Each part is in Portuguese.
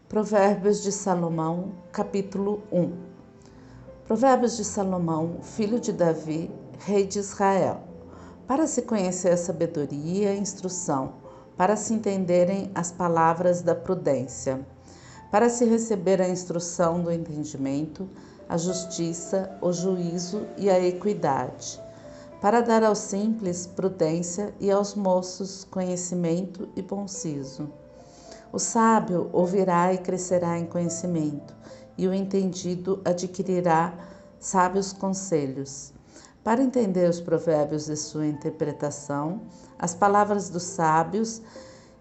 Provérbios de Salomão, capítulo 1. Provérbios de Salomão, filho de Davi, rei de Israel. Para se conhecer a sabedoria e a instrução, para se entenderem as palavras da prudência, para se receber a instrução do entendimento, a justiça, o juízo e a equidade, para dar aos simples prudência e aos moços conhecimento e bom siso. O sábio ouvirá e crescerá em conhecimento, e o entendido adquirirá sábios conselhos. Para entender os provérbios e sua interpretação, as palavras dos sábios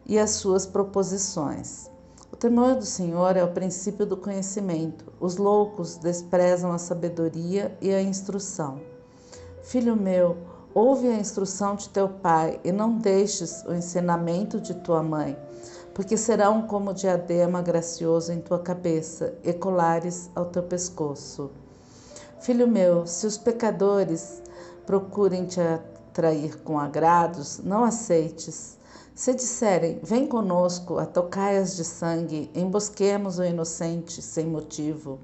e as suas proposições. O temor do Senhor é o princípio do conhecimento. Os loucos desprezam a sabedoria e a instrução. Filho meu, ouve a instrução de teu pai e não deixes o ensinamento de tua mãe, porque serão como diadema gracioso em tua cabeça e colares ao teu pescoço. Filho meu, se os pecadores procurem te atrair com agrados, não aceites. Se disserem, vem conosco a tocaias de sangue, embosquemos o inocente sem motivo.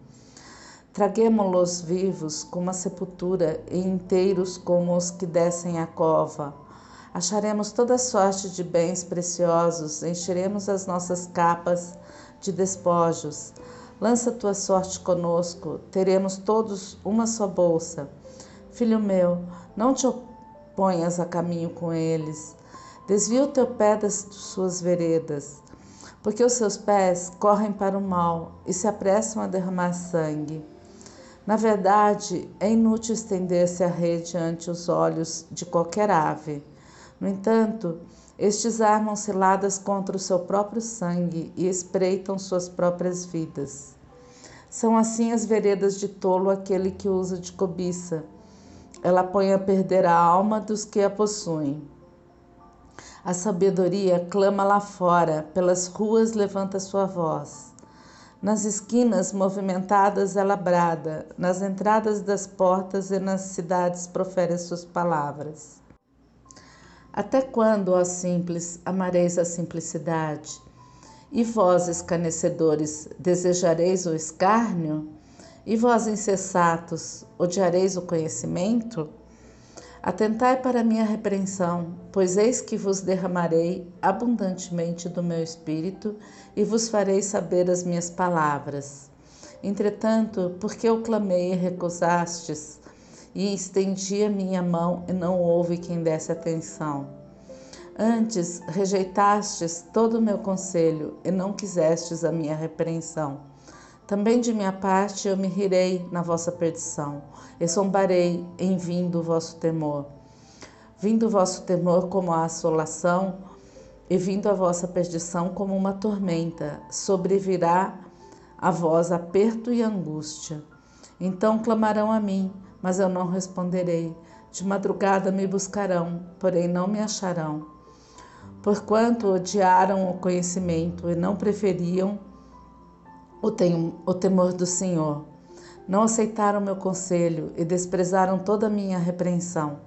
Traguemo-los vivos como a sepultura e inteiros como os que descem à cova. Acharemos toda sorte de bens preciosos, encheremos as nossas capas de despojos. Lança tua sorte conosco, teremos todos uma só bolsa. Filho meu, não te oponhas a caminho com eles. Desvia o teu pé das suas veredas, porque os seus pés correm para o mal e se apressam a derramar sangue. Na verdade, é inútil estender-se a rede ante os olhos de qualquer ave. No entanto, estes armam ciladas contra o seu próprio sangue e espreitam suas próprias vidas. São assim as veredas de tolo aquele que usa de cobiça. Ela põe a perder a alma dos que a possuem. A sabedoria clama lá fora, pelas ruas levanta sua voz. Nas esquinas movimentadas ela brada, nas entradas das portas e nas cidades profere suas palavras. Até quando, ó simples, amareis a simplicidade? E vós, escarnecedores, desejareis o escárnio? E vós, insensatos, odiareis o conhecimento? Atentai para a minha repreensão, pois eis que vos derramarei abundantemente do meu espírito e vos farei saber as minhas palavras. Entretanto, porque eu clamei e recusastes, e estendi a minha mão e não houve quem desse atenção. Antes rejeitastes todo o meu conselho e não quisestes a minha repreensão. Também de minha parte eu me rirei na vossa perdição e zombarei em vindo o vosso temor. Vindo o vosso temor como a assolação e vindo a vossa perdição como uma tormenta, sobrevirá a vós aperto e angústia. Então clamarão a mim, mas eu não responderei. De madrugada me buscarão, porém não me acharão. Porquanto odiaram o conhecimento e não preferiam o temor do Senhor. Não aceitaram meu conselho e desprezaram toda a minha repreensão.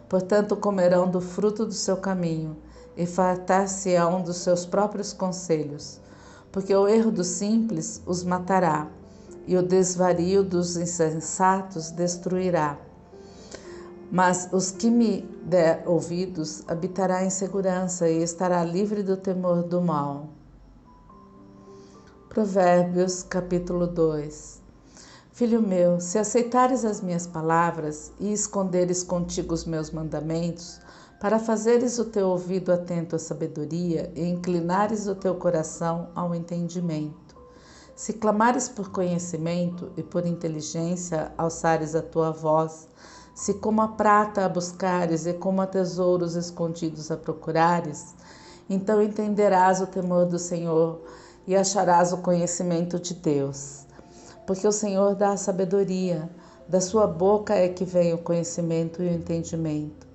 Portanto comerão do fruto do seu caminho e fartar-se-ão dos seus próprios conselhos. Porque o erro dos simples os matará e o desvario dos insensatos destruirá. Mas os que me der ouvidos habitará em segurança e estará livre do temor do mal. Provérbios, capítulo 2. Filho meu, se aceitares as minhas palavras e esconderes contigo os meus mandamentos, para fazeres o teu ouvido atento à sabedoria e inclinares o teu coração ao entendimento, se clamares por conhecimento e por inteligência alçares a tua voz, se como a prata a buscares e como a tesouros escondidos a procurares, então entenderás o temor do Senhor e acharás o conhecimento de Deus. Porque o Senhor dá a sabedoria, da sua boca é que vem o conhecimento e o entendimento.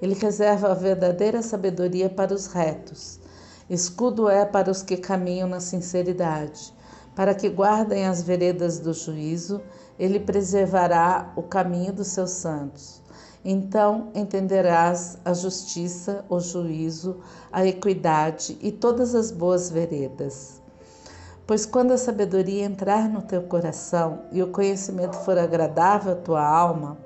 Ele reserva a verdadeira sabedoria para os retos, escudo é para os que caminham na sinceridade. Para que guardem as veredas do juízo, ele preservará o caminho dos seus santos. Então entenderás a justiça, o juízo, a equidade e todas as boas veredas. Pois quando a sabedoria entrar no teu coração e o conhecimento for agradável à tua alma,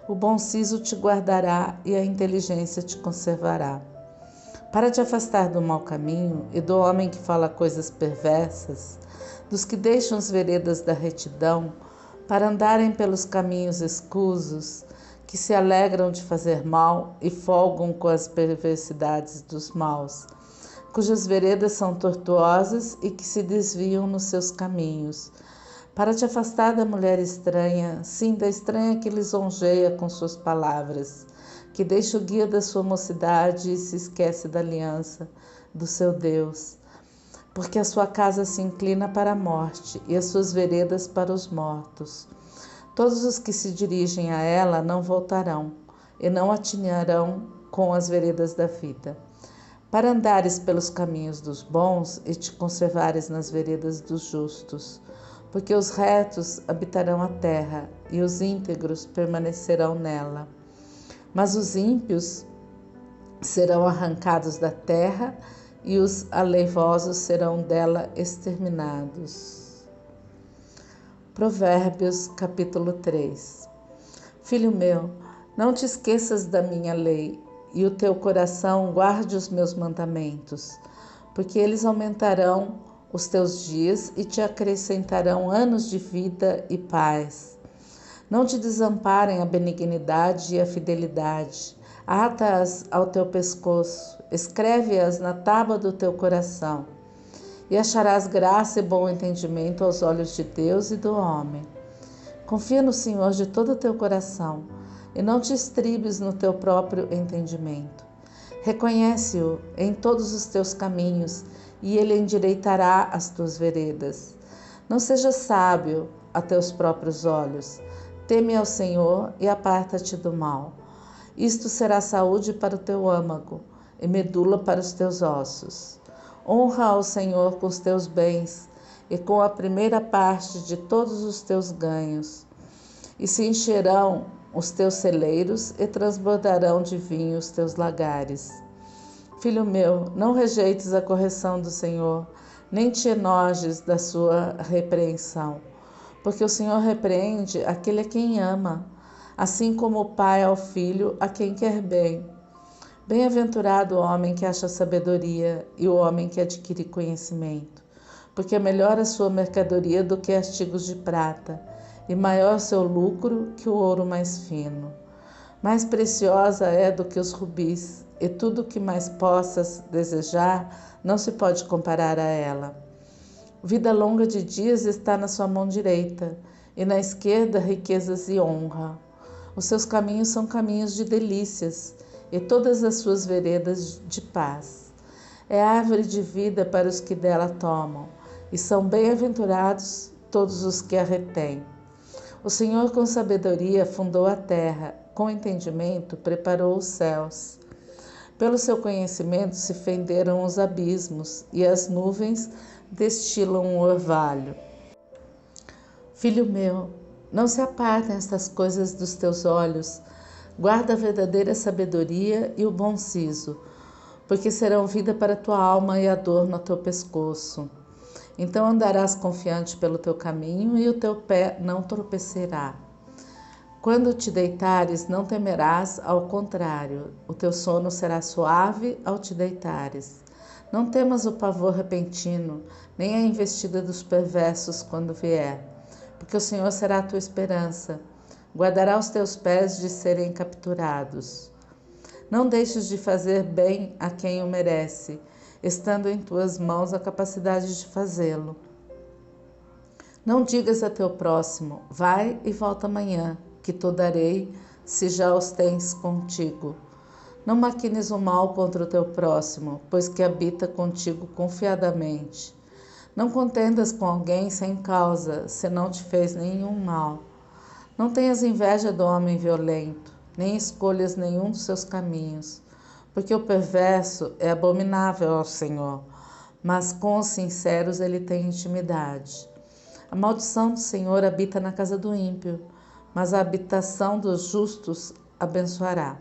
o bom siso te guardará e a inteligência te conservará. Para te afastar do mau caminho e do homem que fala coisas perversas, dos que deixam as veredas da retidão, para andarem pelos caminhos escusos, que se alegram de fazer mal e folgam com as perversidades dos maus, cujas veredas são tortuosas e que se desviam nos seus caminhos, para te afastar da mulher estranha, sim, da estranha que lisonjeia com suas palavras, que deixa o guia da sua mocidade e se esquece da aliança do seu Deus, porque a sua casa se inclina para a morte e as suas veredas para os mortos. Todos os que se dirigem a ela não voltarão e não atinarão com as veredas da vida. Para andares pelos caminhos dos bons e te conservares nas veredas dos justos, porque os retos habitarão a terra e os íntegros permanecerão nela. Mas os ímpios serão arrancados da terra e os aleivosos serão dela exterminados. Provérbios, capítulo 3. Filho meu, não te esqueças da minha lei, e o teu coração guarde os meus mandamentos, porque eles aumentarão os teus dias e te acrescentarão anos de vida e paz. Não te desamparem a benignidade e a fidelidade. Ata-as ao teu pescoço, escreve-as na tábua do teu coração, e acharás graça e bom entendimento aos olhos de Deus e do homem. Confia no Senhor de todo o teu coração, e não te estribes no teu próprio entendimento. Reconhece-o em todos os teus caminhos, e ele endireitará as tuas veredas. Não sejas sábio a teus próprios olhos. Teme ao Senhor e aparta-te do mal. Isto será saúde para o teu âmago e medula para os teus ossos. Honra ao Senhor com os teus bens e com a primeira parte de todos os teus ganhos. E se encherão os teus celeiros e transbordarão de vinho os teus lagares. Filho meu, não rejeites a correção do Senhor, nem te enojes da sua repreensão, porque o Senhor repreende aquele a quem ama, assim como o pai ao filho a quem quer bem. Bem-aventurado o homem que acha sabedoria e o homem que adquire conhecimento, porque é melhor a sua mercadoria do que artigos de prata, e maior seu lucro que o ouro mais fino. Mais preciosa é do que os rubis, e tudo o que mais possas desejar não se pode comparar a ela. Vida longa de dias está na sua mão direita, e na esquerda riquezas e honra. Os seus caminhos são caminhos de delícias, e todas as suas veredas de paz. É árvore de vida para os que dela tomam, e são bem-aventurados todos os que a retêm. O Senhor com sabedoria fundou a terra, com entendimento preparou os céus. Pelo seu conhecimento se fenderam os abismos, e as nuvens destilam um orvalho. Filho meu, não se apartem estas coisas dos teus olhos, guarda a verdadeira sabedoria e o bom siso, porque serão vida para a tua alma e adorno ao teu pescoço. Então andarás confiante pelo teu caminho e o teu pé não tropeçará. Quando te deitares, não temerás, ao contrário, o teu sono será suave ao te deitares. Não temas o pavor repentino, nem a investida dos perversos quando vier, porque o Senhor será a tua esperança, guardará os teus pés de serem capturados. Não deixes de fazer bem a quem o merece, estando em tuas mãos a capacidade de fazê-lo. Não digas a teu próximo, vai e volta amanhã, que te darei, se já os tens contigo. Não maquines o mal contra o teu próximo, pois que habita contigo confiadamente. Não contendas com alguém sem causa, se não te fez nenhum mal. Não tenhas inveja do homem violento, nem escolhas nenhum dos seus caminhos, porque o perverso é abominável ao Senhor, mas com os sinceros ele tem intimidade. A maldição do Senhor habita na casa do ímpio, mas a habitação dos justos abençoará.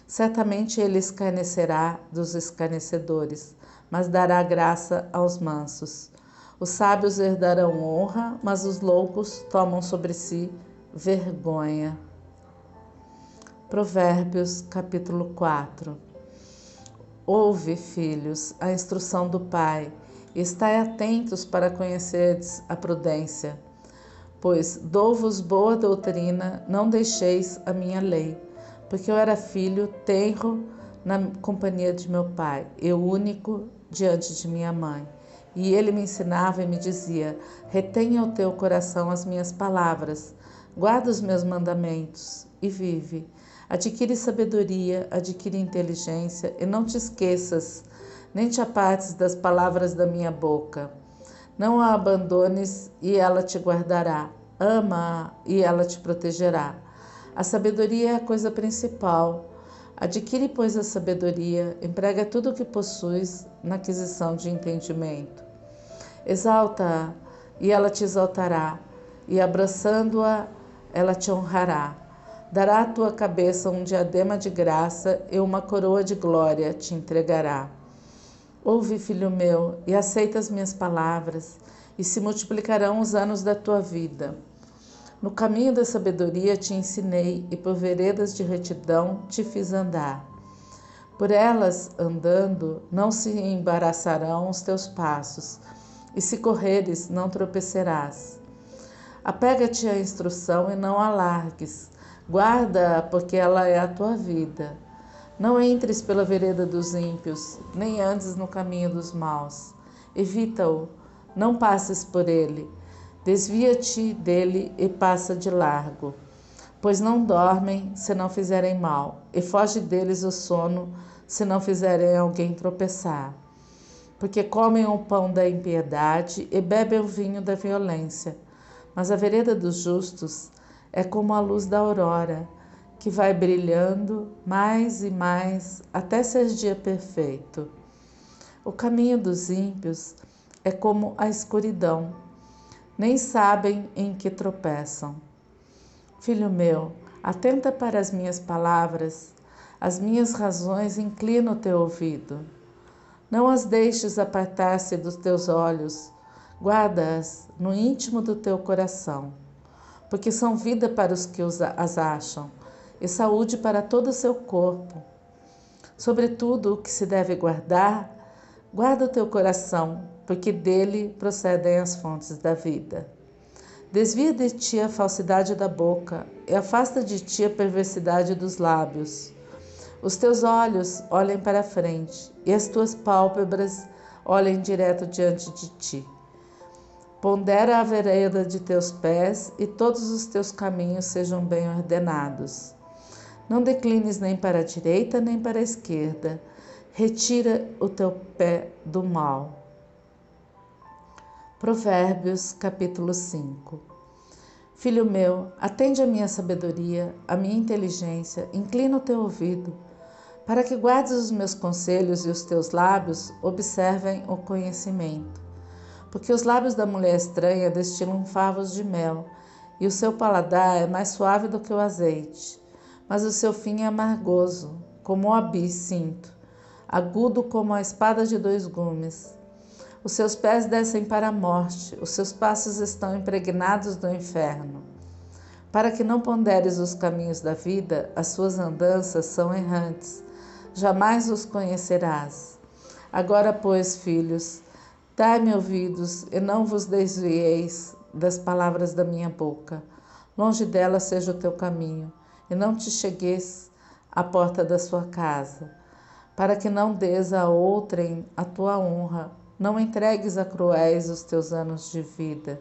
Certamente ele escarnecerá dos escarnecedores, mas dará graça aos mansos. Os sábios herdarão honra, mas os loucos tomam sobre si vergonha. Provérbios, capítulo 4. Ouve, filhos, a instrução do Pai, e estai atentos para conhecerdes a prudência. Pois dou-vos boa doutrina, não deixeis a minha lei, porque eu era filho tenro na companhia de meu pai, eu único diante de minha mãe. E ele me ensinava e me dizia: retenha o teu coração as minhas palavras, guarda os meus mandamentos e vive. Adquire sabedoria, adquire inteligência e não te esqueças, nem te apartes das palavras da minha boca. Não a abandones e ela te guardará. Ama-a e ela te protegerá. A sabedoria é a coisa principal. Adquire, pois, a sabedoria, emprega tudo o que possuis na aquisição de entendimento. Exalta-a e ela te exaltará, e abraçando-a, ela te honrará. Dará à tua cabeça um diadema de graça e uma coroa de glória te entregará. Ouve, filho meu, e aceita as minhas palavras, e se multiplicarão os anos da tua vida. No caminho da sabedoria te ensinei, e por veredas de retidão te fiz andar. Por elas andando, não se embaraçarão os teus passos, e se correres, não tropeçarás. Apega-te à instrução e não a largues, guarda-a, porque ela é a tua vida. Não entres pela vereda dos ímpios, nem andes no caminho dos maus. Evita-o, não passes por ele. Desvia-te dele e passa de largo, pois não dormem se não fizerem mal, e foge deles o sono se não fizerem alguém tropeçar. Porque comem o pão da impiedade e bebem o vinho da violência. Mas a vereda dos justos é como a luz da aurora, que vai brilhando mais e mais até ser dia perfeito. O caminho dos ímpios é como a escuridão, nem sabem em que tropeçam. Filho meu, atenta para as minhas palavras, as minhas razões inclina o teu ouvido. Não as deixes apartar-se dos teus olhos, guarda-as no íntimo do teu coração, porque são vida para os que as acham e saúde para todo o seu corpo. Sobretudo o que se deve guardar, guarda o teu coração, porque dele procedem as fontes da vida. Desvia de ti a falsidade da boca e afasta de ti a perversidade dos lábios. Os teus olhos olhem para a frente e as tuas pálpebras olhem direto diante de ti. Pondera a vereda de teus pés e todos os teus caminhos sejam bem ordenados. Não declines nem para a direita nem para a esquerda. Retira o teu pé do mal. Provérbios, capítulo 5. Filho meu, atende a minha sabedoria, a minha inteligência, inclina o teu ouvido, para que guardes os meus conselhos e os teus lábios observem o conhecimento. Porque os lábios da mulher estranha destilam favos de mel, e o seu paladar é mais suave do que o azeite, mas o seu fim é amargoso, como o absinto, agudo como a espada de dois gumes. Os seus pés descem para a morte, os seus passos estão impregnados do inferno. Para que não ponderes os caminhos da vida, as suas andanças são errantes, jamais os conhecerás. Agora, pois, filhos, dai-me ouvidos e não vos desvieis das palavras da minha boca. Longe dela seja o teu caminho, e não te chegues à porta da sua casa, para que não dês a outrem a tua honra, não entregues a cruéis os teus anos de vida,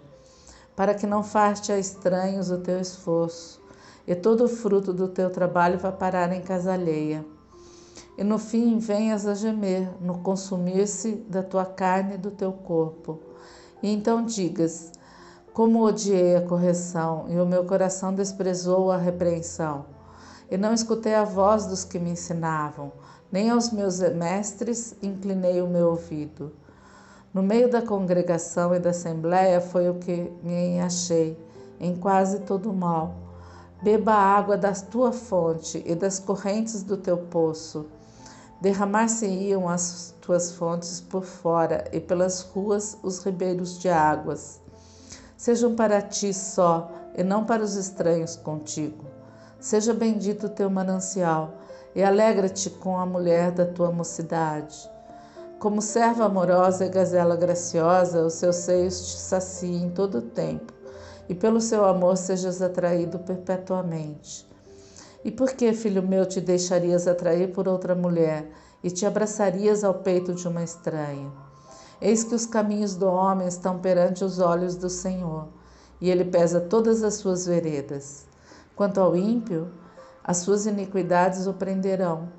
para que não falte a estranhos o teu esforço, e todo o fruto do teu trabalho vá parar em casa alheia. E no fim venhas a gemer no consumir-se da tua carne e do teu corpo. E então digas: como odiei a correção, e o meu coração desprezou a repreensão. E não escutei a voz dos que me ensinavam, nem aos meus mestres inclinei o meu ouvido. No meio da congregação e da assembleia foi o que me achei, em quase todo o mal. Beba a água da tua fonte e das correntes do teu poço. Derramar-se-iam as tuas fontes por fora, e pelas ruas os ribeiros de águas. Sejam para ti só, e não para os estranhos contigo. Seja bendito o teu manancial, e alegra-te com a mulher da tua mocidade. Como serva amorosa e gazela graciosa, os seus seios te saciem em todo o tempo, e pelo seu amor sejas atraído perpetuamente. E por que, filho meu, te deixarias atrair por outra mulher e te abraçarias ao peito de uma estranha? Eis que os caminhos do homem estão perante os olhos do Senhor, e ele pesa todas as suas veredas. Quanto ao ímpio, as suas iniquidades o prenderão,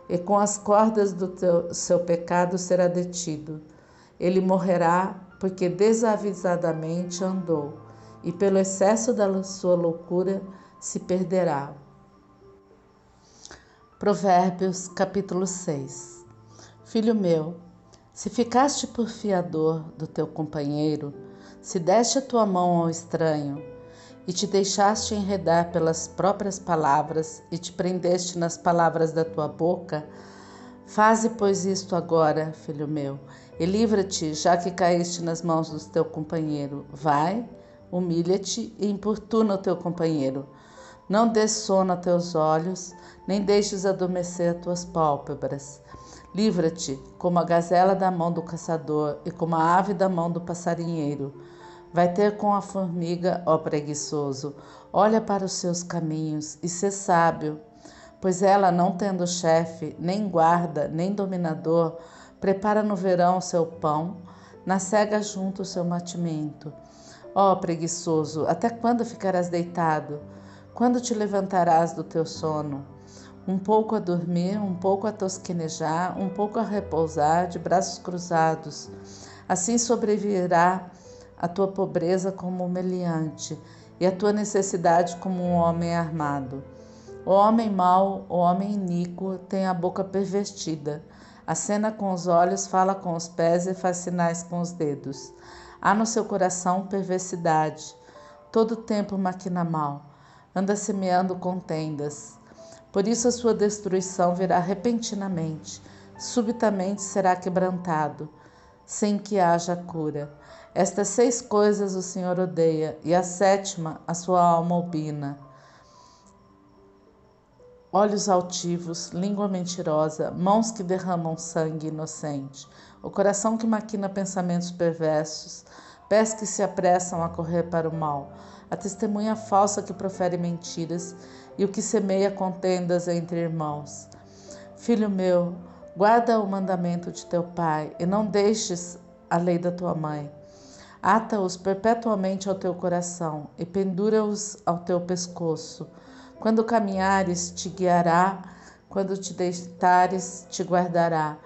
e com as cordas do seu pecado será detido. Ele morrerá porque desavisadamente andou, e pelo excesso da sua loucura se perderá. Provérbios, capítulo 6. Filho meu, se ficaste por fiador do teu companheiro, se deste a tua mão ao estranho, e te deixaste enredar pelas próprias palavras, e te prendeste nas palavras da tua boca, faze, pois, isto agora, filho meu, e livra-te, já que caíste nas mãos do teu companheiro. Vai, humilha-te e importuna o teu companheiro. Não des sono a teus olhos, nem deixes adormecer as tuas pálpebras. Livra-te, como a gazela da mão do caçador e como a ave da mão do passarinheiro. Vai ter com a formiga, ó preguiçoso, olha para os seus caminhos e sê sábio, pois ela, não tendo chefe, nem guarda, nem dominador, prepara no verão o seu pão, na cega junto o seu mantimento. Ó preguiçoso, até quando ficarás deitado? Quando te levantarás do teu sono? Um pouco a dormir, um pouco a tosquenejar, um pouco a repousar de braços cruzados. Assim sobreviverá a tua pobreza como um meliante, e a tua necessidade como um homem armado. O homem mau, o homem iníquo, tem a boca pervertida. Acena com os olhos, fala com os pés e faz sinais com os dedos. Há no seu coração perversidade. Todo tempo maquina mal. Anda semeando contendas. Por isso a sua destruição virá repentinamente. Subitamente será quebrantado, sem que haja cura. Estas 6 coisas o Senhor odeia, e a 7ª a sua alma opina: olhos altivos, língua mentirosa, mãos que derramam sangue inocente, o coração que maquina pensamentos perversos, pés que se apressam a correr para o mal, a testemunha falsa que profere mentiras e o que semeia contendas entre irmãos. Filho meu, guarda o mandamento de teu pai e não deixes a lei da tua mãe. Ata-os perpetuamente ao teu coração e pendura-os ao teu pescoço. Quando caminhares, te guiará, quando te deitares, te guardará,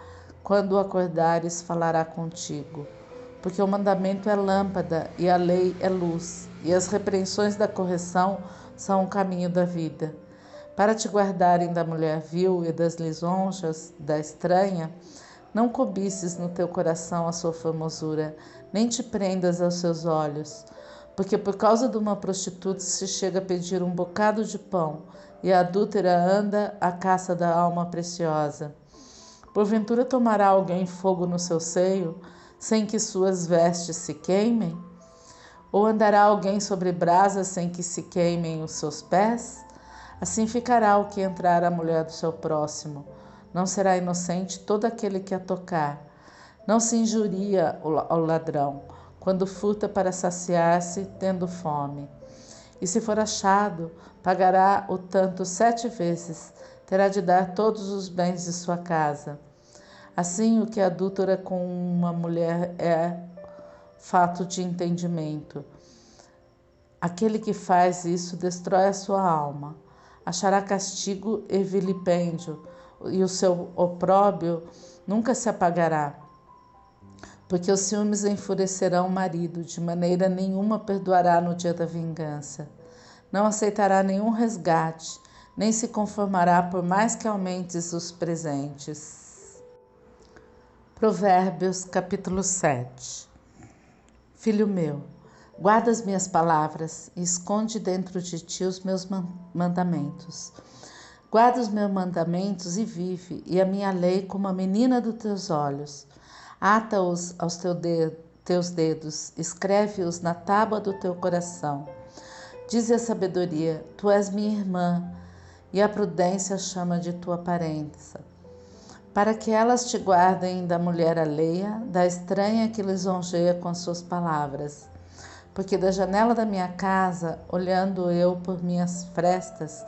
quando acordares, falará contigo. Porque o mandamento é lâmpada e a lei é luz, e as repreensões da correção são o caminho da vida. Para te guardarem da mulher vil e das lisonjas da estranha, não cobices no teu coração a sua formosura, nem te prendas aos seus olhos, porque por causa de uma prostituta se chega a pedir um bocado de pão, e a adúltera anda à caça da alma preciosa. Porventura tomará alguém fogo no seu seio, sem que suas vestes se queimem? Ou andará alguém sobre brasas sem que se queimem os seus pés? Assim ficará o que entrar a mulher do seu próximo. Não será inocente todo aquele que a tocar. Não se injuria ao ladrão, quando furta para saciar-se, tendo fome. E se for achado, pagará o tanto 7 vezes, terá de dar todos os bens de sua casa. Assim, o que adúltera com uma mulher é fato de entendimento. Aquele que faz isso destrói a sua alma. Achará castigo e vilipêndio, e o seu opróbrio nunca se apagará. Porque os ciúmes enfurecerão o marido, de maneira nenhuma perdoará no dia da vingança. Não aceitará nenhum resgate, nem se conformará por mais que aumentes os presentes. Provérbios, capítulo 7. Filho meu, guarda as minhas palavras e esconde dentro de ti os meus mandamentos. Guarda os meus mandamentos e vive, e a minha lei como a menina dos teus olhos. Ata-os aos teus dedos, escreve-os na tábua do teu coração. Dize a sabedoria, tu és minha irmã, e a prudência chama de tua parença. Para que elas te guardem da mulher alheia, da estranha que lisonjeia com suas palavras. Porque da janela da minha casa, olhando eu por minhas frestas,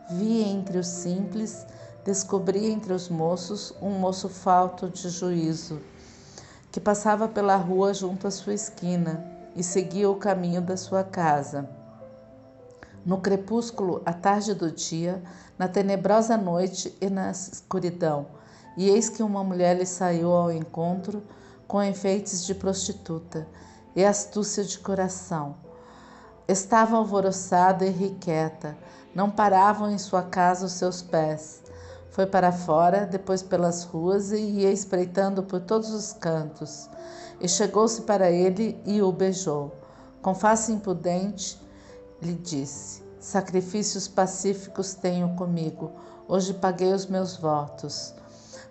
vi entre os simples, descobri entre os moços um moço falto de juízo, que passava pela rua junto à sua esquina e seguia o caminho da sua casa. No crepúsculo, à tarde do dia, na tenebrosa noite e na escuridão, e eis que uma mulher lhe saiu ao encontro com enfeites de prostituta e astúcia de coração. Estava alvoroçada e irrequieta, não paravam em sua casa os seus pés. Foi para fora, depois pelas ruas, e ia espreitando por todos os cantos. E chegou-se para ele e o beijou. Com face impudente, lhe disse: sacrifícios pacíficos tenho comigo, hoje paguei os meus votos.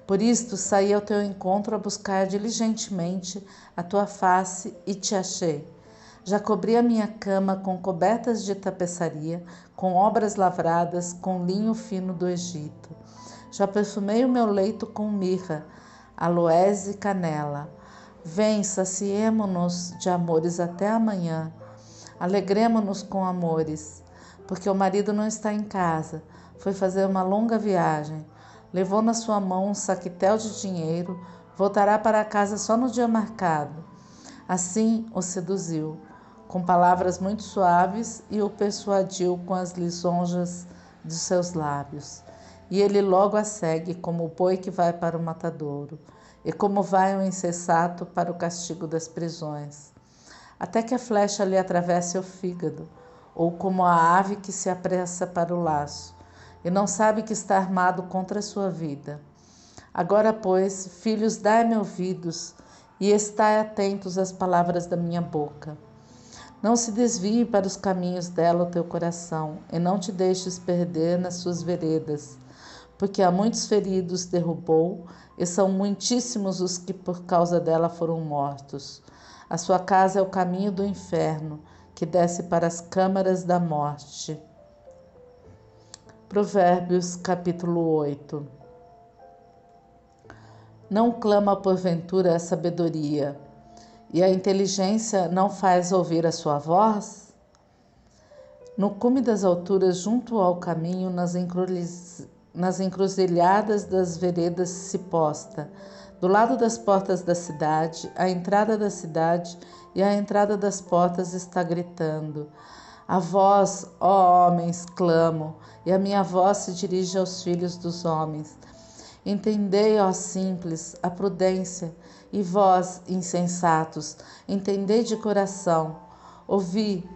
Por isto saí ao teu encontro a buscar diligentemente a tua face e te achei. Já cobri a minha cama com cobertas de tapeçaria, com obras lavradas, com linho fino do Egito. Já perfumei o meu leito com mirra, aloés e canela. Vem, saciemo-nos de amores até amanhã. Alegremo-nos com amores, porque o marido não está em casa, foi fazer uma longa viagem. Levou na sua mão um saquetel de dinheiro, voltará para casa só no dia marcado. Assim o seduziu, com palavras muito suaves, e o persuadiu com as lisonjas de seus lábios. E ele logo a segue, como o boi que vai para o matadouro, e como vai o insensato para o castigo das prisões, até que a flecha lhe atravesse o fígado, ou como a ave que se apressa para o laço, e não sabe que está armado contra a sua vida. Agora, pois, filhos, dai-me ouvidos, e estai atentos às palavras da minha boca. Não se desvie para os caminhos dela o teu coração, e não te deixes perder nas suas veredas, porque há muitos feridos derrubou, e são muitíssimos os que por causa dela foram mortos. A sua casa é o caminho do inferno, que desce para as câmaras da morte. Provérbios, capítulo 8. Não clama porventura a sabedoria, e a inteligência não faz ouvir a sua voz? No cume das alturas, junto ao caminho, nas encruzilhadas das veredas se posta, do lado das portas da cidade, a entrada da cidade e a entrada das portas está gritando. A vós, ó homens, clamo, e a minha voz se dirige aos filhos dos homens. Entendei, ó simples, a prudência, e vós, insensatos, entendei de coração. Ouvi,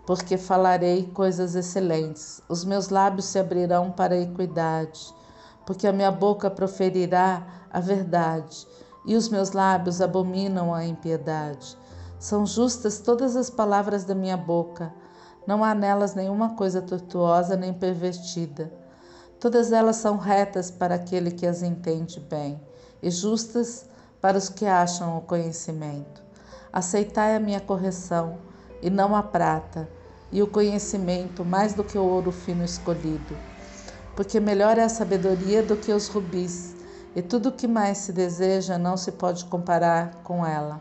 porque falarei coisas excelentes. Os meus lábios se abrirão para a equidade, porque a minha boca proferirá a verdade, e os meus lábios abominam a impiedade. São justas todas as palavras da minha boca, não há nelas nenhuma coisa tortuosa nem pervertida. Todas elas são retas para aquele que as entende bem, e justas para os que acham o conhecimento. Aceitai a minha correção, e não a prata, e o conhecimento mais do que o ouro fino escolhido. Porque melhor é a sabedoria do que os rubis, e tudo o que mais se deseja não se pode comparar com ela.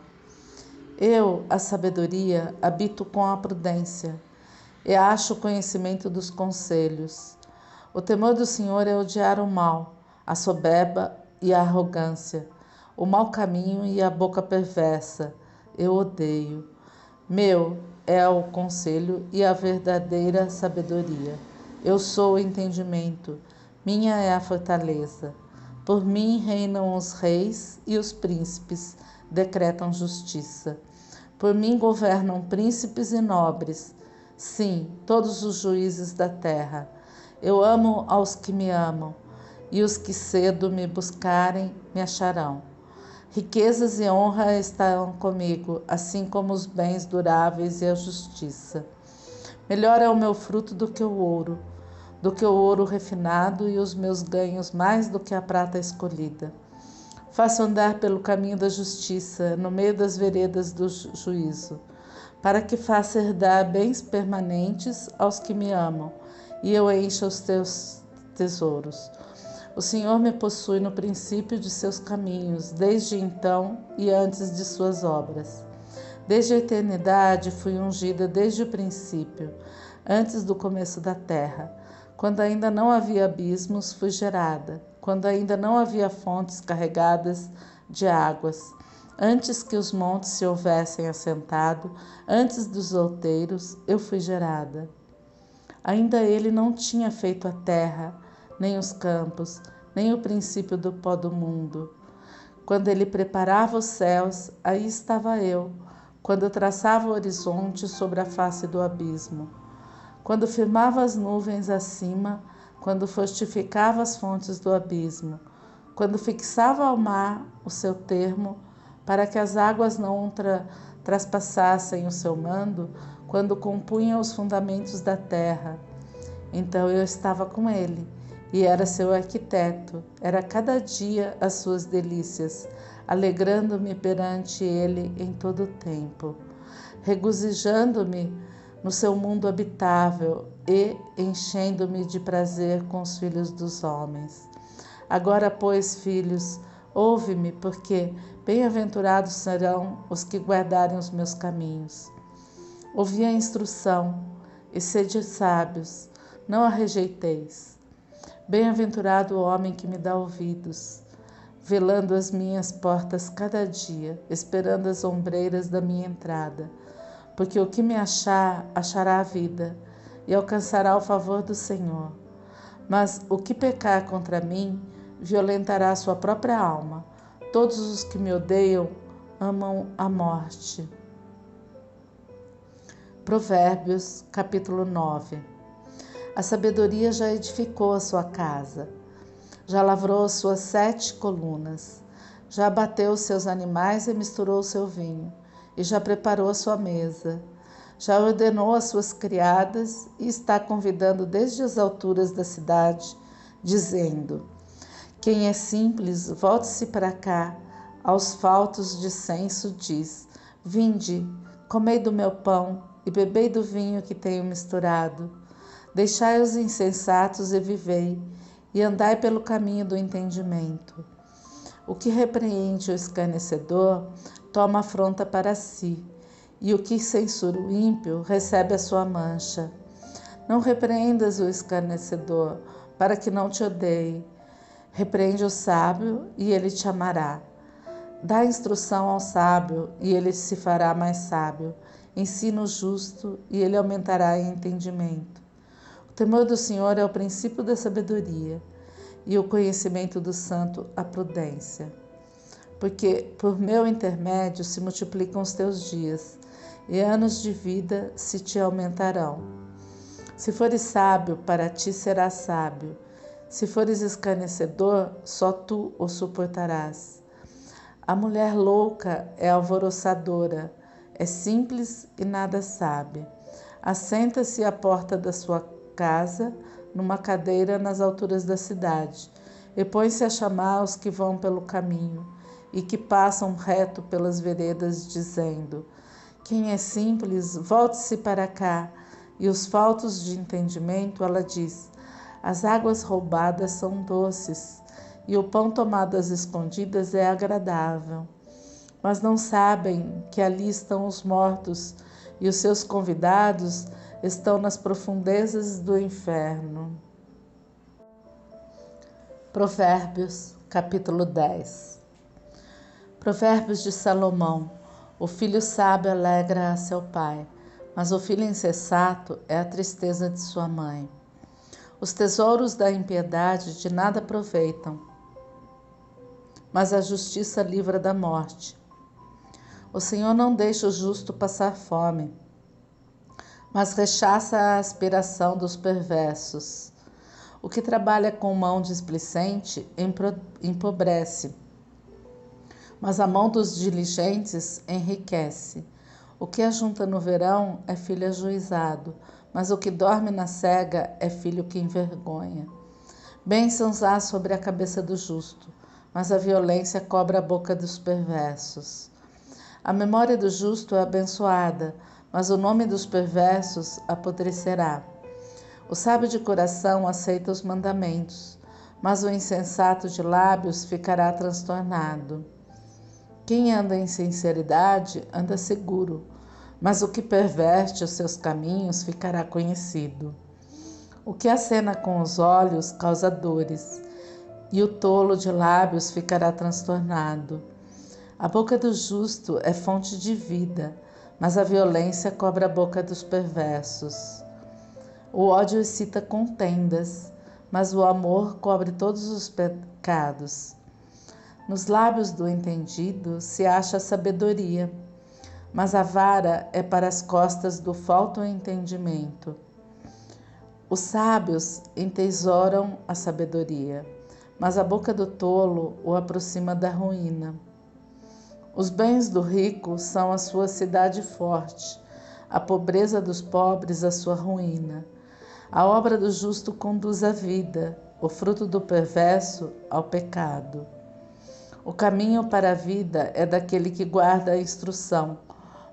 Eu, a sabedoria, habito com a prudência, e acho o conhecimento dos conselhos. O temor do Senhor é odiar o mal, a soberba e a arrogância, o mau caminho e a boca perversa. Eu odeio. Meu é o conselho e a verdadeira sabedoria. Eu sou o entendimento, minha é a fortaleza. Por mim reinam os reis e os príncipes decretam justiça. Por mim governam príncipes e nobres, sim, todos os juízes da terra. Eu amo aos que me amam, e os que cedo me buscarem me acharão. Riquezas e honra estarão comigo, assim como os bens duráveis e a justiça. Melhor é o meu fruto do que o ouro, do que o ouro refinado e os meus ganhos mais do que a prata escolhida. Faço andar pelo caminho da justiça, no meio das veredas do juízo, para que faça herdar bens permanentes aos que me amam, e eu encha os teus tesouros. O Senhor me possui no princípio de seus caminhos, desde então e antes de suas obras. Desde a eternidade fui ungida desde o princípio, antes do começo da terra. Quando ainda não havia abismos, fui gerada. Quando ainda não havia fontes carregadas de águas. Antes que os montes se houvessem assentado, antes dos outeiros, eu fui gerada. Ainda ele não tinha feito a terra, nem os campos, nem o princípio do pó do mundo. Quando ele preparava os céus, aí estava eu. Quando eu traçava o horizonte sobre a face do abismo. Quando firmava as nuvens acima, quando fortificava as fontes do abismo. Quando fixava ao mar o seu termo, para que as águas não traspassassem o seu mando, quando compunha os fundamentos da terra. Então eu estava com ele, e era seu arquiteto, era cada dia as suas delícias, alegrando-me perante ele em todo o tempo, regozijando-me no seu mundo habitável e enchendo-me de prazer com os filhos dos homens. Agora, pois, filhos, ouve-me, porque bem-aventurados serão os que guardarem os meus caminhos. Ouvi a instrução e sede sábios, não a rejeiteis. Bem-aventurado o homem que me dá ouvidos, velando as minhas portas cada dia, esperando as ombreiras da minha entrada. Porque o que me achar, achará a vida, e alcançará o favor do Senhor. Mas o que pecar contra mim, violentará a sua própria alma. Todos os que me odeiam amam a morte. Provérbios, capítulo 9. A sabedoria já edificou a sua casa, já lavrou as suas 7 colunas, já abateu os seus animais e misturou o seu vinho, e já preparou a sua mesa, já ordenou as suas criadas e está convidando desde as alturas da cidade, dizendo: quem é simples, volte-se para cá, aos faltos de censo diz: vinde, comei do meu pão e bebei do vinho que tenho misturado. Deixai os insensatos e vivei, e andai pelo caminho do entendimento. O que repreende o escarnecedor toma afronta para si, e o que censura o ímpio recebe a sua mancha. Não repreendas o escarnecedor, para que não te odeie. Repreende o sábio, e ele te amará. Dá instrução ao sábio, e ele se fará mais sábio. Ensina o justo, e ele aumentará em entendimento. O temor do Senhor é o princípio da sabedoria, e o conhecimento do santo a prudência. Porque por meu intermédio se multiplicam os teus dias, e anos de vida se te aumentarão. Se fores sábio, para ti serás sábio. Se fores escarnecedor, só tu o suportarás. A mulher louca é alvoroçadora, é simples e nada sabe. Assenta-se à porta da sua casa, numa cadeira nas alturas da cidade, e põe-se a chamar os que vão pelo caminho, e que passam reto pelas veredas, dizendo: quem é simples, volte-se para cá. E os faltos de entendimento, ela diz: as águas roubadas são doces, e o pão tomado às escondidas é agradável. Mas não sabem que ali estão os mortos, e os seus convidados estão nas profundezas do inferno. Provérbios, capítulo 10. Provérbios de Salomão. O filho sábio alegra a seu pai, mas o filho insensato é a tristeza de sua mãe. Os tesouros da impiedade de nada aproveitam, mas a justiça livra da morte. O Senhor não deixa o justo passar fome, mas rechaça a aspiração dos perversos. O que trabalha com mão displicente empobrece, mas a mão dos diligentes enriquece. O que ajunta no verão é filho ajuizado, mas o que dorme na cega é filho que envergonha. Bênçãos há sobre a cabeça do justo, mas a violência cobre a boca dos perversos. A memória do justo é abençoada, mas o nome dos perversos apodrecerá. O sábio de coração aceita os mandamentos, mas o insensato de lábios ficará transtornado. Quem anda em sinceridade anda seguro, mas o que perverte os seus caminhos ficará conhecido. O que acena com os olhos causa dores, e o tolo de lábios ficará transtornado. A boca do justo é fonte de vida, mas a violência cobre a boca dos perversos. O ódio excita contendas, mas o amor cobre todos os pecados. Nos lábios do entendido se acha a sabedoria, mas a vara é para as costas do falto entendimento. Os sábios entesouram a sabedoria, mas a boca do tolo o aproxima da ruína. Os bens do rico são a sua cidade forte, a pobreza dos pobres a sua ruína. A obra do justo conduz à vida, o fruto do perverso ao pecado. O caminho para a vida é daquele que guarda a instrução,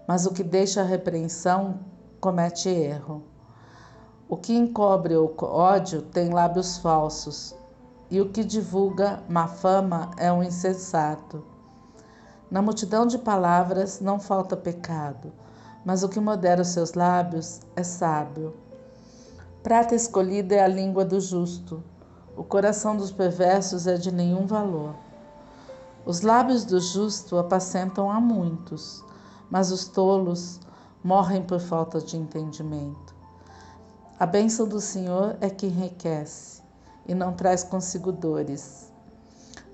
mas o que deixa a repreensão comete erro. O que encobre o ódio tem lábios falsos, e o que divulga má fama é um insensato. Na multidão de palavras não falta pecado, mas o que modera os seus lábios é sábio. Prata escolhida é a língua do justo, o coração dos perversos é de nenhum valor. Os lábios do justo apacentam a muitos, mas os tolos morrem por falta de entendimento. A bênção do Senhor é que enriquece e não traz consigo dores.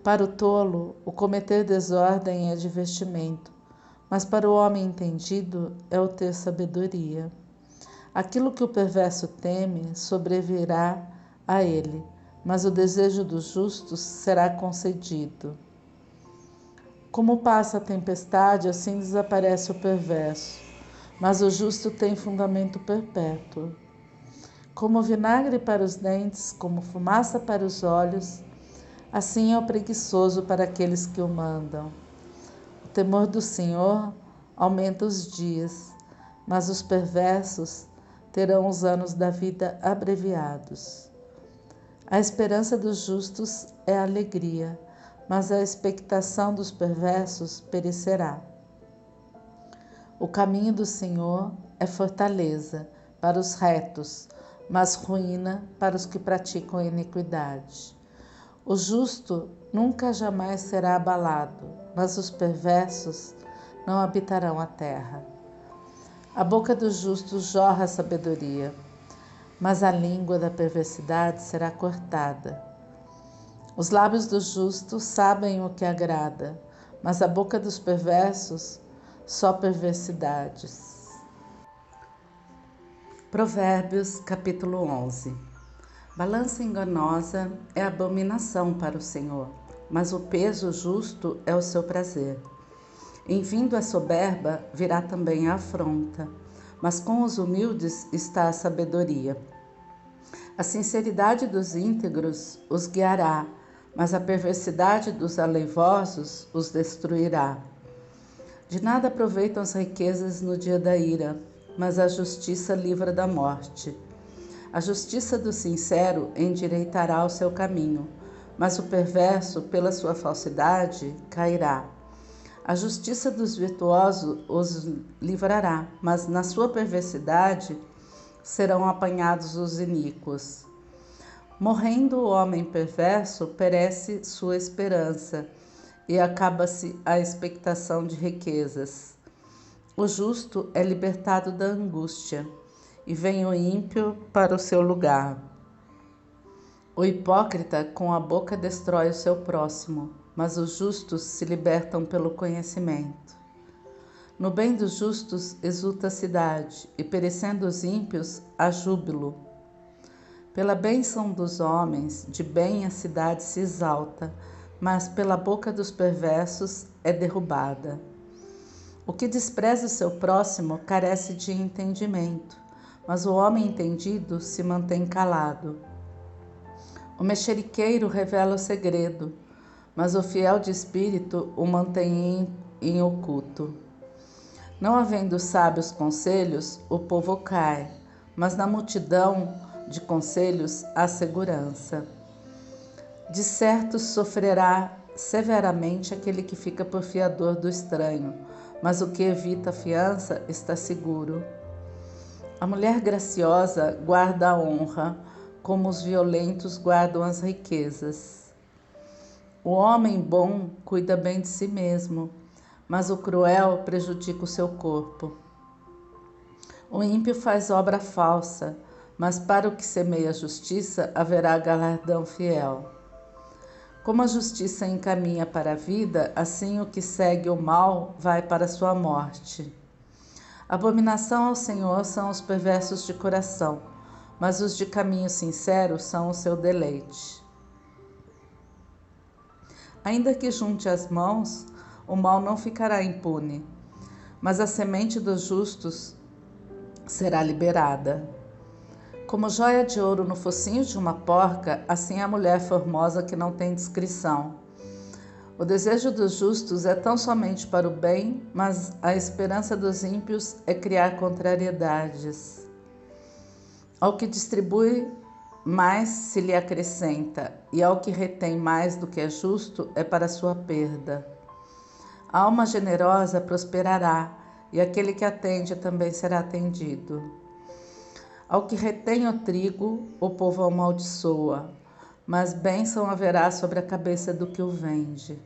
Para o tolo, o cometer desordem é divertimento, mas para o homem entendido é o ter sabedoria. Aquilo que o perverso teme sobrevirá a ele, mas o desejo dos justos será concedido. Como passa a tempestade, assim desaparece o perverso, mas o justo tem fundamento perpétuo. Como vinagre para os dentes, como fumaça para os olhos, assim é o preguiçoso para aqueles que o mandam. O temor do Senhor aumenta os dias, mas os perversos terão os anos da vida abreviados. A esperança dos justos é alegria, mas a expectação dos perversos perecerá. O caminho do Senhor é fortaleza para os retos, mas ruína para os que praticam iniquidade. O justo nunca jamais será abalado, mas os perversos não habitarão a terra. A boca do justo jorra a sabedoria, mas a língua da perversidade será cortada. Os lábios do justo sabem o que agrada, mas a boca dos perversos só perversidades. Provérbios, capítulo 11. Balança enganosa é abominação para o Senhor, mas o peso justo é o seu prazer. Em vindo a soberba, virá também a afronta, mas com os humildes está a sabedoria. A sinceridade dos íntegros os guiará, mas a perversidade dos aleivosos os destruirá. De nada aproveitam as riquezas no dia da ira, mas a justiça livra da morte. A justiça do sincero endireitará o seu caminho, mas o perverso, pela sua falsidade, cairá. A justiça dos virtuosos os livrará, mas na sua perversidade serão apanhados os iníquos. Morrendo o homem perverso, perece sua esperança e acaba-se a expectação de riquezas. O justo é libertado da angústia e vem o ímpio para o seu lugar. O hipócrita com a boca destrói o seu próximo, mas os justos se libertam pelo conhecimento. No bem dos justos exulta a cidade, e perecendo os ímpios, há júbilo. Pela bênção dos homens, de bem a cidade se exalta, mas pela boca dos perversos é derrubada. O que despreza o seu próximo carece de entendimento, mas o homem entendido se mantém calado. O mexeriqueiro revela o segredo, mas o fiel de espírito o mantém em oculto. Não havendo sábios conselhos, o povo cai, mas na multidão de conselhos há segurança. De certo sofrerá severamente aquele que fica por fiador do estranho, mas o que evita a fiança está seguro. A mulher graciosa guarda a honra, como os violentos guardam as riquezas. O homem bom cuida bem de si mesmo, mas o cruel prejudica o seu corpo. O ímpio faz obra falsa, mas para o que semeia a justiça haverá galardão fiel. Como a justiça encaminha para a vida, assim o que segue o mal vai para a sua morte. Abominação ao Senhor são os perversos de coração, mas os de caminho sincero são o seu deleite. Ainda que junte as mãos, o mal não ficará impune, mas a semente dos justos será liberada. Como joia de ouro no focinho de uma porca, assim é a mulher formosa que não tem discrição. O desejo dos justos é tão somente para o bem, mas a esperança dos ímpios é criar contrariedades. Ao que distribui, mais se lhe acrescenta, e ao que retém mais do que é justo, é para sua perda. A alma generosa prosperará, e aquele que atende também será atendido. Ao que retém o trigo, o povo amaldiçoa, mas bênção haverá sobre a cabeça do que o vende.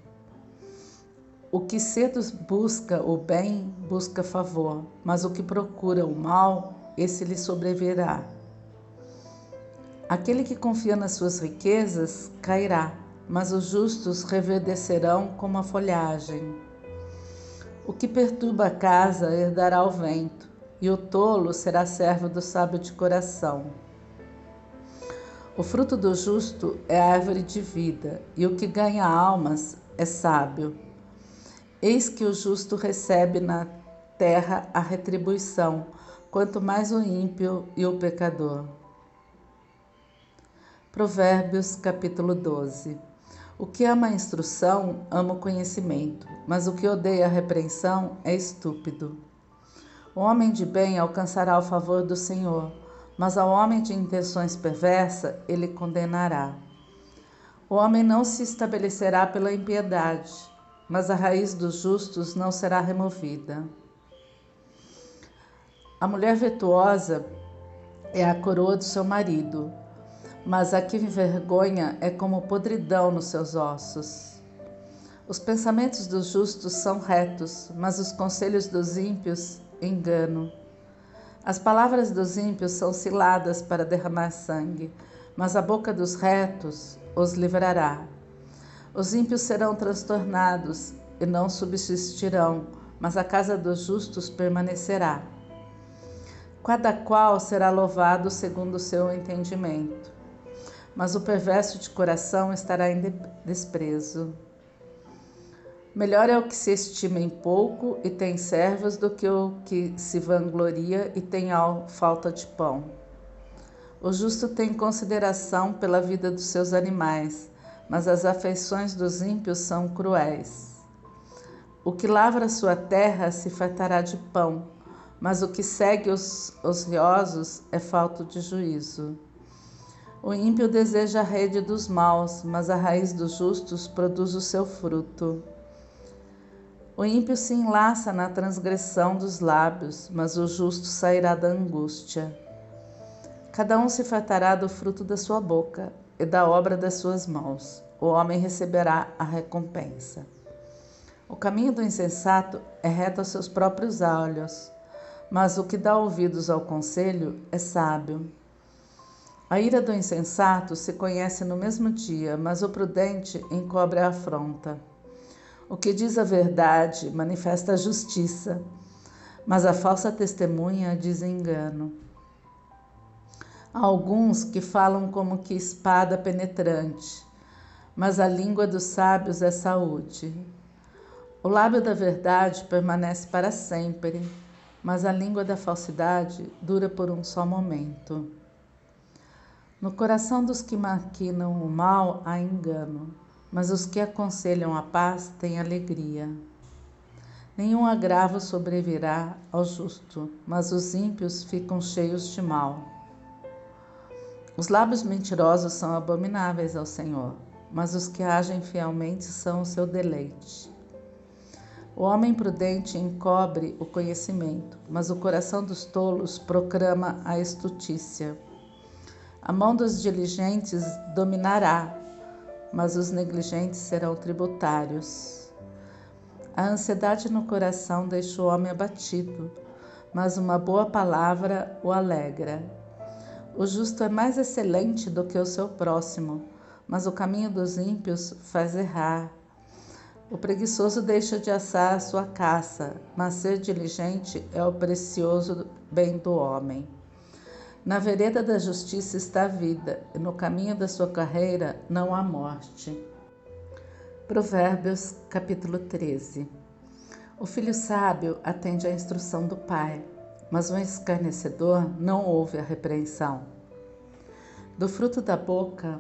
O que cedo busca o bem, busca favor, mas o que procura o mal, esse lhe sobrevirá. Aquele que confia nas suas riquezas cairá, mas os justos reverdecerão como a folhagem. O que perturba a casa herdará o vento, e o tolo será servo do sábio de coração. O fruto do justo é a árvore de vida, e o que ganha almas é sábio. Eis que o justo recebe na terra a retribuição, quanto mais o ímpio e o pecador. Provérbios capítulo 12. O que ama a instrução, ama o conhecimento, mas o que odeia a repreensão é estúpido. O homem de bem alcançará o favor do Senhor, mas ao homem de intenções perversas ele condenará. O homem não se estabelecerá pela impiedade, mas a raiz dos justos não será removida. A mulher virtuosa é a coroa do seu marido, mas a que envergonha é como podridão nos seus ossos. Os pensamentos dos justos são retos, mas os conselhos dos ímpios, engano. As palavras dos ímpios são ciladas para derramar sangue, mas a boca dos retos os livrará. Os ímpios serão transtornados e não subsistirão, mas a casa dos justos permanecerá. Cada qual será louvado segundo o seu entendimento, mas o perverso de coração estará em desprezo. Melhor é o que se estima em pouco e tem servos do que o que se vangloria e tem falta de pão. O justo tem consideração pela vida dos seus animais, mas as afeições dos ímpios são cruéis. O que lavra sua terra se fartará de pão, mas o que segue os ociosos é falto de juízo. O ímpio deseja a rede dos maus, mas a raiz dos justos produz o seu fruto. O ímpio se enlaça na transgressão dos lábios, mas o justo sairá da angústia. Cada um se fartará do fruto da sua boca e da obra das suas mãos. O homem receberá a recompensa. O caminho do insensato é reto aos seus próprios olhos, mas o que dá ouvidos ao conselho é sábio. A ira do insensato se conhece no mesmo dia, mas o prudente encobre a afronta. O que diz a verdade manifesta a justiça, mas a falsa testemunha diz engano. Há alguns que falam como que espada penetrante, mas a língua dos sábios é saúde. O lábio da verdade permanece para sempre, mas a língua da falsidade dura por um só momento. No coração dos que maquinam o mal há engano, mas os que aconselham a paz têm alegria. Nenhum agravo sobrevirá ao justo, mas os ímpios ficam cheios de mal. Os lábios mentirosos são abomináveis ao Senhor, mas os que agem fielmente são o seu deleite. O homem prudente encobre o conhecimento, mas o coração dos tolos proclama a estutícia. A mão dos diligentes dominará, mas os negligentes serão tributários. A ansiedade no coração deixa o homem abatido, mas uma boa palavra o alegra. O justo é mais excelente do que o seu próximo, mas o caminho dos ímpios faz errar. O preguiçoso deixa de assar a sua caça, mas ser diligente é o precioso bem do homem. Na vereda da justiça está a vida, e no caminho da sua carreira não há morte. Provérbios, capítulo 13. O filho sábio atende à instrução do pai, mas o escarnecedor não ouve a repreensão. Do fruto da boca,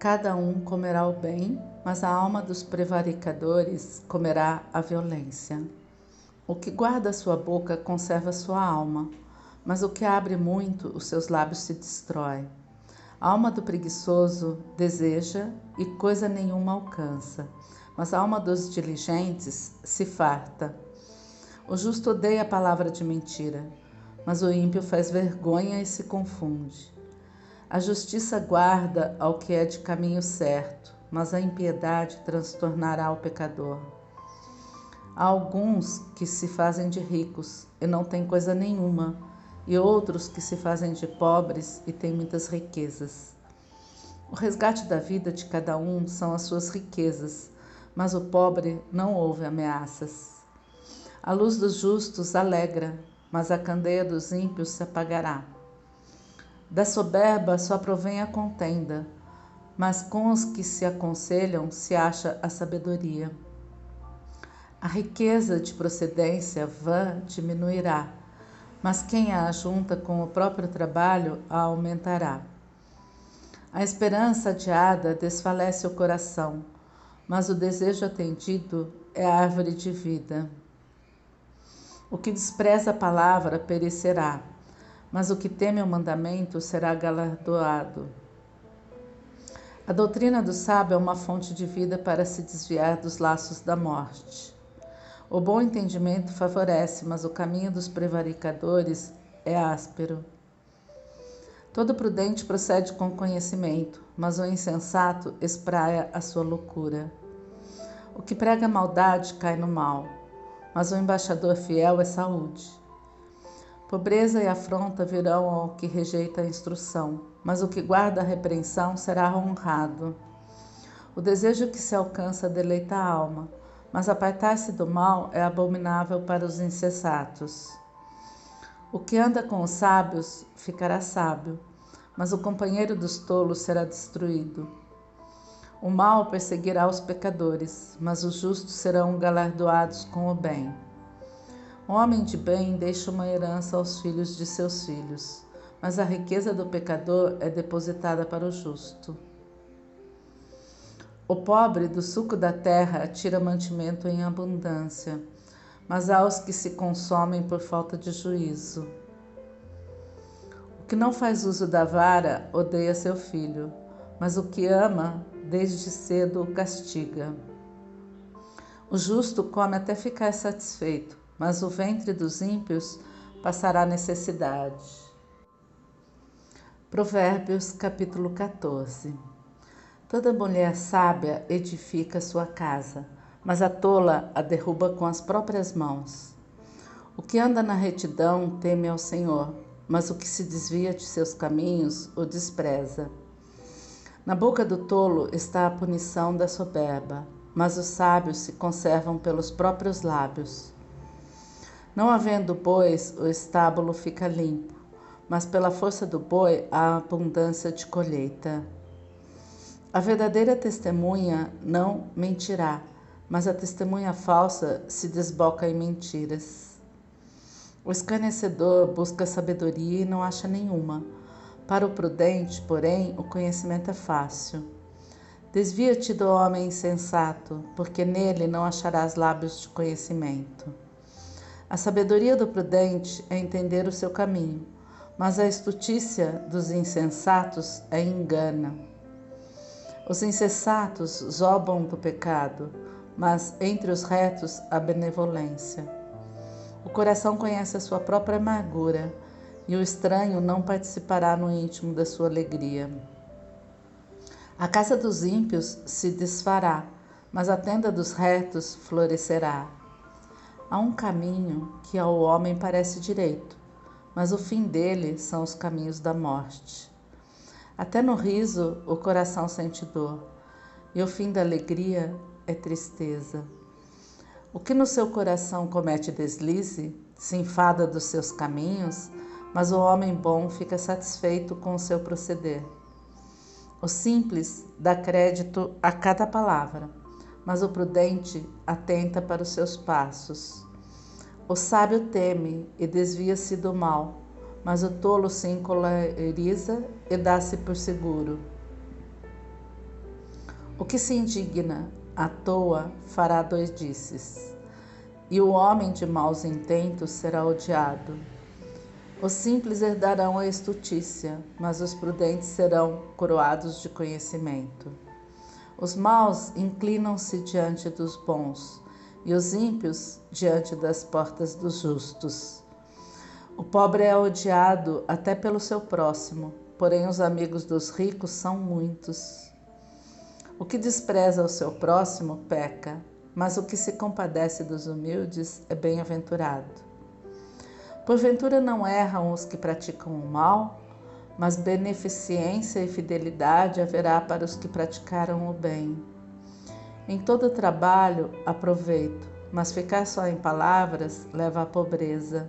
cada um comerá o bem, mas a alma dos prevaricadores comerá a violência. O que guarda sua boca conserva sua alma, mas o que abre muito, os seus lábios se destrói. A alma do preguiçoso deseja e coisa nenhuma alcança, mas a alma dos diligentes se farta. O justo odeia a palavra de mentira, mas o ímpio faz vergonha e se confunde. A justiça guarda ao que é de caminho certo, mas a impiedade transtornará o pecador. Há alguns que se fazem de ricos e não têm coisa nenhuma, e outros que se fazem de pobres e têm muitas riquezas. O resgate da vida de cada um são as suas riquezas, mas o pobre não ouve ameaças. A luz dos justos alegra, mas a candeia dos ímpios se apagará. Da soberba só provém a contenda, mas com os que se aconselham se acha a sabedoria. A riqueza de procedência vã diminuirá, mas quem a ajunta com o próprio trabalho a aumentará. A esperança adiada desfalece o coração, mas o desejo atendido é a árvore de vida. O que despreza a palavra perecerá, mas o que teme o mandamento será galardoado. A doutrina do sábio é uma fonte de vida para se desviar dos laços da morte. O bom entendimento favorece, mas o caminho dos prevaricadores é áspero. Todo prudente procede com conhecimento, mas o insensato espraia a sua loucura. O que prega maldade cai no mal, mas o embaixador fiel é saúde. Pobreza e afronta virão ao que rejeita a instrução, mas o que guarda a repreensão será honrado. O desejo que se alcança deleita a alma, mas apartar-se do mal é abominável para os insensatos. O que anda com os sábios ficará sábio, mas o companheiro dos tolos será destruído. O mal perseguirá os pecadores, mas os justos serão galardoados com o bem. O homem de bem deixa uma herança aos filhos de seus filhos, mas a riqueza do pecador é depositada para o justo. O pobre do suco da terra tira mantimento em abundância, mas há os que se consomem por falta de juízo. O que não faz uso da vara odeia seu filho, mas o que ama desde cedo o castiga. O justo come até ficar satisfeito, mas o ventre dos ímpios passará necessidade. Provérbios, capítulo 14. Toda mulher sábia edifica sua casa, mas a tola a derruba com as próprias mãos. O que anda na retidão teme ao Senhor, mas o que se desvia de seus caminhos o despreza. Na boca do tolo está a punição da soberba, mas os sábios se conservam pelos próprios lábios. Não havendo bois, o estábulo fica limpo, mas pela força do boi há abundância de colheita. A verdadeira testemunha não mentirá, mas a testemunha falsa se desboca em mentiras. O escarnecedor busca sabedoria e não acha nenhuma. Para o prudente, porém, o conhecimento é fácil. Desvia-te do homem insensato, porque nele não acharás lábios de conhecimento. A sabedoria do prudente é entender o seu caminho, mas a astutícia dos insensatos é engana. Os insensatos zombam do pecado, mas entre os retos há benevolência. O coração conhece a sua própria amargura, e o estranho não participará no íntimo da sua alegria. A casa dos ímpios se desfará, mas a tenda dos retos florescerá. Há um caminho que ao homem parece direito, mas o fim dele são os caminhos da morte. Até no riso o coração sente dor, e o fim da alegria é tristeza. O que no seu coração comete deslize, se enfada dos seus caminhos, mas o homem bom fica satisfeito com o seu proceder. O simples dá crédito a cada palavra, mas o prudente atenta para os seus passos. O sábio teme e desvia-se do mal, mas o tolo se encoleriza e dá-se por seguro. O que se indigna à toa fará doidices, e o homem de maus intentos será odiado. Os simples herdarão a estutícia, mas os prudentes serão coroados de conhecimento. Os maus inclinam-se diante dos bons, e os ímpios diante das portas dos justos. O pobre é odiado até pelo seu próximo, porém os amigos dos ricos são muitos. O que despreza o seu próximo peca, mas o que se compadece dos humildes é bem-aventurado. Porventura não erram os que praticam o mal, mas beneficência e fidelidade haverá para os que praticaram o bem. Em todo trabalho há proveito, mas ficar só em palavras leva à pobreza.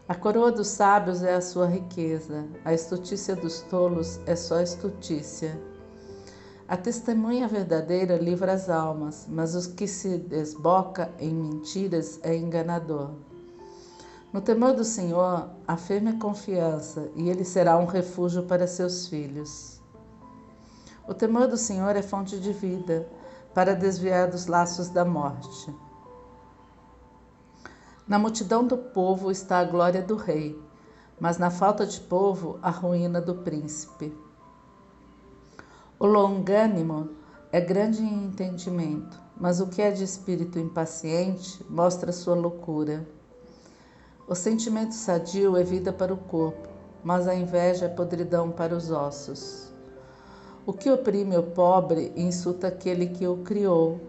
A coroa dos sábios é a sua riqueza, a estutícia dos tolos é só estutícia. A testemunha verdadeira livra as almas, mas os que se desboca em mentiras é enganador. No temor do Senhor, há firme confiança, e ele será um refúgio para seus filhos. O temor do Senhor é fonte de vida, para desviar dos laços da morte. Na multidão do povo está a glória do rei, mas na falta de povo, a ruína do príncipe. O longânimo é grande em entendimento, mas o que é de espírito impaciente mostra sua loucura. O sentimento sadio é vida para o corpo, mas a inveja é podridão para os ossos. O que oprime o pobre insulta aquele que o criou,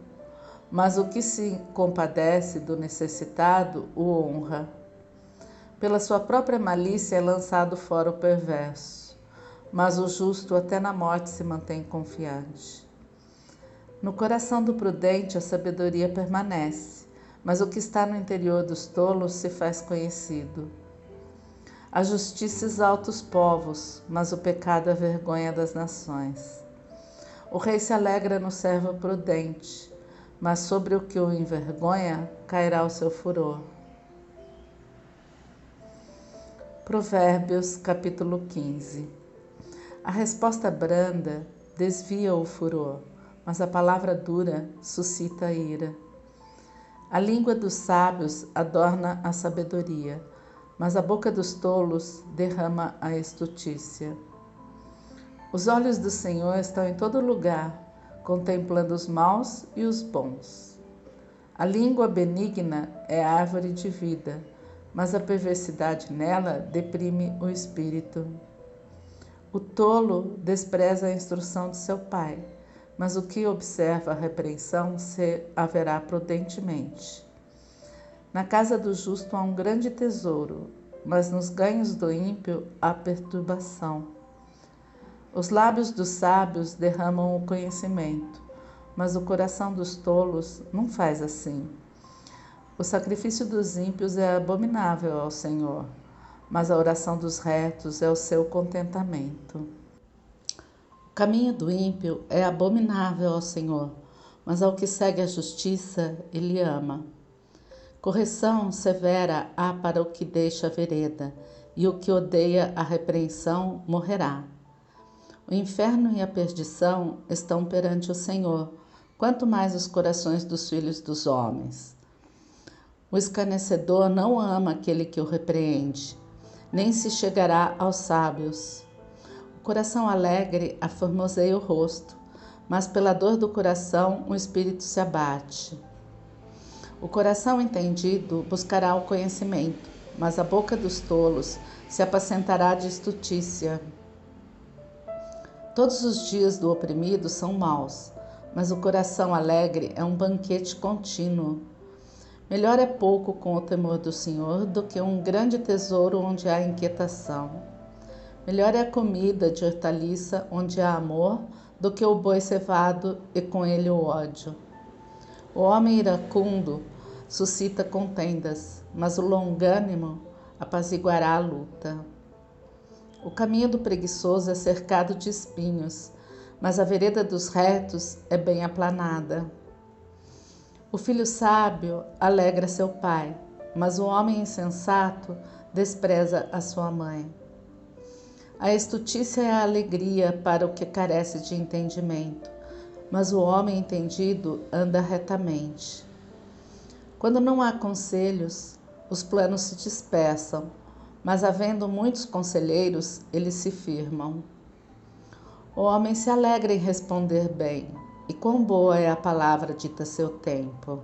mas o que se compadece do necessitado o honra. Pela sua própria malícia é lançado fora o perverso, mas o justo até na morte se mantém confiante. No coração do prudente a sabedoria permanece, mas o que está no interior dos tolos se faz conhecido. A justiça exalta os povos, mas o pecado é a vergonha das nações. O rei se alegra no servo prudente, mas sobre o que o envergonha cairá o seu furor. Provérbios, capítulo 15. A resposta branda desvia o furor, mas a palavra dura suscita a ira. A língua dos sábios adorna a sabedoria, mas a boca dos tolos derrama a estutícia. Os olhos do Senhor estão em todo lugar, contemplando os maus e os bons. A língua benigna é a árvore de vida, mas a perversidade nela deprime o espírito. O tolo despreza a instrução de seu pai, mas o que observa a repreensão se haverá prudentemente. Na casa do justo há um grande tesouro, mas nos ganhos do ímpio há perturbação. Os lábios dos sábios derramam o conhecimento, mas o coração dos tolos não faz assim. O sacrifício dos ímpios é abominável ao Senhor, mas a oração dos retos é o seu contentamento. O caminho do ímpio é abominável ao Senhor, mas ao que segue a justiça, ele ama. Correção severa há para o que deixa a vereda, e o que odeia a repreensão morrerá. O inferno e a perdição estão perante o Senhor, quanto mais os corações dos filhos dos homens. O escarnecedor não ama aquele que o repreende, nem se chegará aos sábios. O coração alegre aformoseia o rosto, mas pela dor do coração o espírito se abate. O coração entendido buscará o conhecimento, mas a boca dos tolos se apacentará de estutícia. Todos os dias do oprimido são maus, mas o coração alegre é um banquete contínuo. Melhor é pouco com o temor do Senhor do que um grande tesouro onde há inquietação. Melhor é a comida de hortaliça onde há amor do que o boi cevado e com ele o ódio. O homem iracundo suscita contendas, mas o longânimo apaziguará a luta. O caminho do preguiçoso é cercado de espinhos, mas a vereda dos retos é bem aplanada. O filho sábio alegra seu pai, mas o homem insensato despreza a sua mãe. A estutícia é a alegria para o que carece de entendimento, mas o homem entendido anda retamente. Quando não há conselhos, os planos se dispersam, mas havendo muitos conselheiros, eles se firmam. O homem se alegra em responder bem, e quão boa é a palavra dita a seu tempo.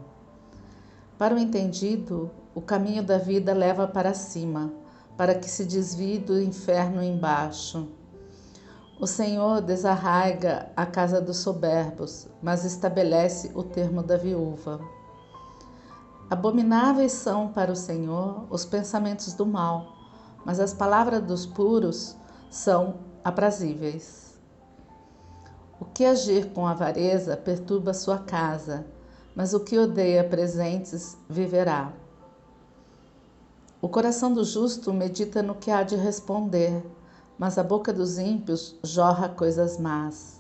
Para o entendido, o caminho da vida leva para cima, para que se desvie do inferno embaixo. O Senhor desarraiga a casa dos soberbos, mas estabelece o termo da viúva. Abomináveis são para o Senhor os pensamentos do mal, mas as palavras dos puros são aprazíveis. O que agir com avareza perturba sua casa, mas o que odeia presentes viverá. O coração do justo medita no que há de responder, mas a boca dos ímpios jorra coisas más.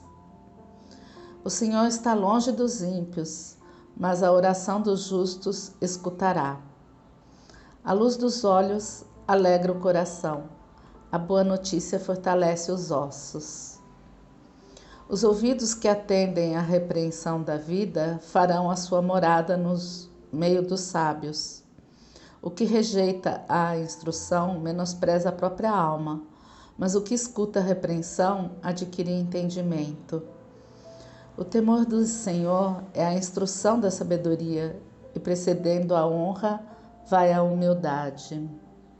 O Senhor está longe dos ímpios, mas a oração dos justos escutará. A luz dos olhos alegra o coração, a boa notícia fortalece os ossos. Os ouvidos que atendem à repreensão da vida farão a sua morada no meio dos sábios. O que rejeita a instrução menospreza a própria alma, mas o que escuta a repreensão adquire entendimento. O temor do Senhor é a instrução da sabedoria, e precedendo a honra vai a humildade.